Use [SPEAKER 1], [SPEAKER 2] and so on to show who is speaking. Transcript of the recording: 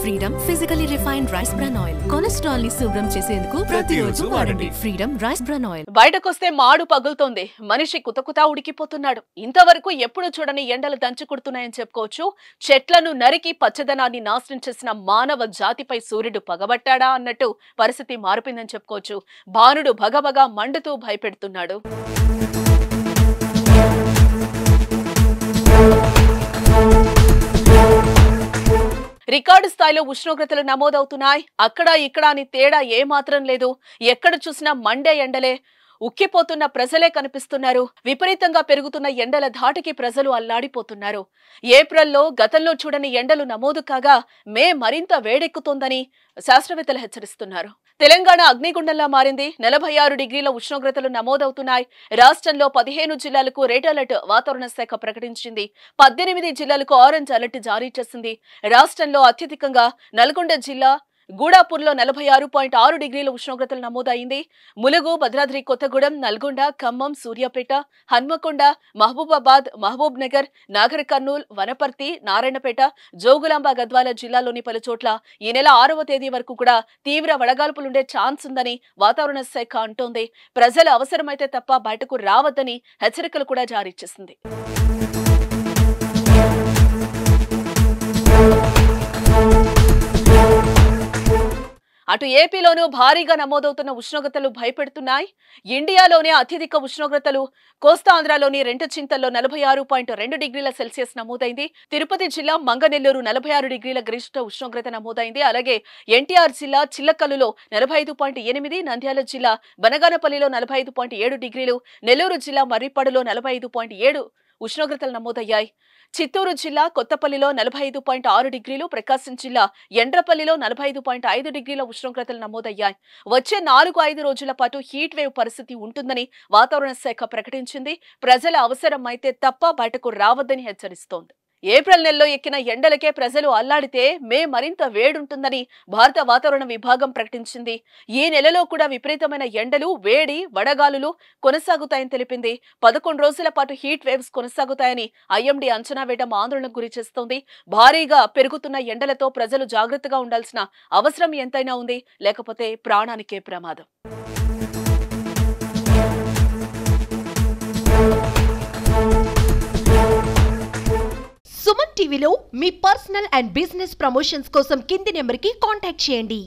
[SPEAKER 1] Freedom physically refined rice bran oil cholesterol ని శుభ్రం చేసేందుకు ప్రతిరోజు వాడండి ఫ్రీడమ్ రైస్ బ్రాన్ ఆయిల్.
[SPEAKER 2] బయటకొస్తే మాడు పగులుతోంది, మనిషి కుతకుతా ఉడికిపోతున్నాడు. ఇంతవరకు ఎప్పుడు చూడని ఎండలు దంచుకుడుతున్నాయని చెప్పుకోవచ్చు. చెట్లను నరికి పచ్చదనాన్ని నాశనం చేసిన మానవ జాతిపై సూర్యుడు పగబట్టాడా అన్నట్టు పరిస్థితి మారిపోయిందని చెప్పుకోవచ్చు. భానుడు భగభగా మండుతూ భయపెడుతున్నాడు. రికార్డు స్థాయిలో ఉష్ణోగ్రతలు నమోదవుతున్నాయి. అక్కడ ఇక్కడ అని తేడా ఏమాత్రం లేదు. ఎక్కడ చూసినా మండే ఎండలే. ఉక్కిపోతున్న ప్రజలే కనిపిస్తున్నారు. విపరీతంగా పెరుగుతున్న ఎండల ధాటికి ప్రజలు అల్లాడిపోతున్నారు. ఏప్రిల్లో గతంలో చూడని ఎండలు నమోదు కాగా మే మరింత వేడెక్కుతోందని శాస్త్రవేత్తలు హెచ్చరిస్తున్నారు. తెలంగాణ అగ్నిగుండంలా మారింది. 46 డిగ్రీల ఉష్ణోగ్రతలు నమోదవుతున్నాయి. రాష్ట్రంలో 15 జిల్లాలకు రెడ్ అలర్ట్ వాతావరణ శాఖ ప్రకటించింది. 18 జిల్లాలకు ఆరెంజ్ అలర్ట్ జారీ చేసింది. రాష్ట్రంలో అత్యధికంగా నల్గొండ జిల్లా గూడాపూర్లో 46.6 డిగ్రీల ఉష్ణోగ్రతలు నమోదైంది. ములుగు, భద్రాద్రి కొత్తగూడెం, నల్గొండ, ఖమ్మం, సూర్యాపేట, హన్మకొండ, మహబూబాబాద్, మహబూబ్ నగర్, నాగర్ కర్నూల్, వనపర్తి, నారాయణపేట, జోగులాంబ, గద్వాల జిల్లాలోని పలు చోట్ల ఈ నెల 6వ తేదీ వరకు కూడా తీవ్ర వడగాల్పులుండే ఛాన్స్ ఉందని వాతావరణ శాఖ అంటోంది. ప్రజలు అవసరమైతే తప్ప బయటకు రావద్దని హెచ్చరికలు కూడా జారీ చేసింది. అటు ఏపీలోనూ భారీగా నమోదవుతున్న ఉష్ణోగ్రతలు భయపెడుతున్నాయి. ఇండియాలోనే అత్యధిక ఉష్ణోగ్రతలు కోస్తాంధ్రలోని రెంటచింతల్లో 46.2 డిగ్రీల సెల్సియస్ నమోదైంది. తిరుపతి జిల్లా మంగనెల్లూరు 46 డిగ్రీల గరిష్ట ఉష్ణోగ్రత నమోదైంది. అలాగే ఎన్టీఆర్ జిల్లా చిల్లకల్లులో 45.8, నంద్యాల జిల్లా బనగానపల్లిలో 45.7 డిగ్రీలు, నెల్లూరు జిల్లా మర్రిపాడులో 45.7 ఉష్ణోగ్రతలు నమోదయ్యాయి. చిత్తూరు జిల్లా కొత్తపల్లిలో 45.6 డిగ్రీలు, ప్రకాశం జిల్లా ఎండ్రపల్లిలో 45.5 డిగ్రీల ఉష్ణోగ్రతలు నమోదయ్యాయి. వచ్చే 4-5 రోజుల పాటు హీట్ వేవ్ పరిస్థితి ఉంటుందని వాతావరణ శాఖ ప్రకటించింది. ప్రజల అవసరం అయితే తప్ప బయటకు రావద్దని హెచ్చరిస్తోంది. ఏప్రిల్ నెలలో ఎక్కిన ఎండలకే ప్రజలు అల్లాడితే మే మరింత వేడుంటుందని భారత వాతావరణ విభాగం ప్రకటించింది. ఈ నెలలో కూడా విపరీతమైన ఎండలు, వేడి, వడగాలులు కొనసాగుతాయని తెలిపింది. 11 రోజుల పాటు హీట్ వేవ్స్ కొనసాగుతాయని ఐఎండీ అంచనా వేయడం ఆందోళనకు గురి చేస్తోంది. భారీగా పెరుగుతున్న ఎండలతో ప్రజలు జాగ్రత్తగా ఉండాల్సిన అవసరం ఎంతైనా ఉంది. లేకపోతే ప్రాణానికే ప్రమాదం.
[SPEAKER 3] సుమన్ టీవీలో మీ పర్సనల్ అండ్ బిజినెస్ ప్రమోషన్స్ కోసం కింది నెంబర్కి కాంటాక్ట్ చేయండి.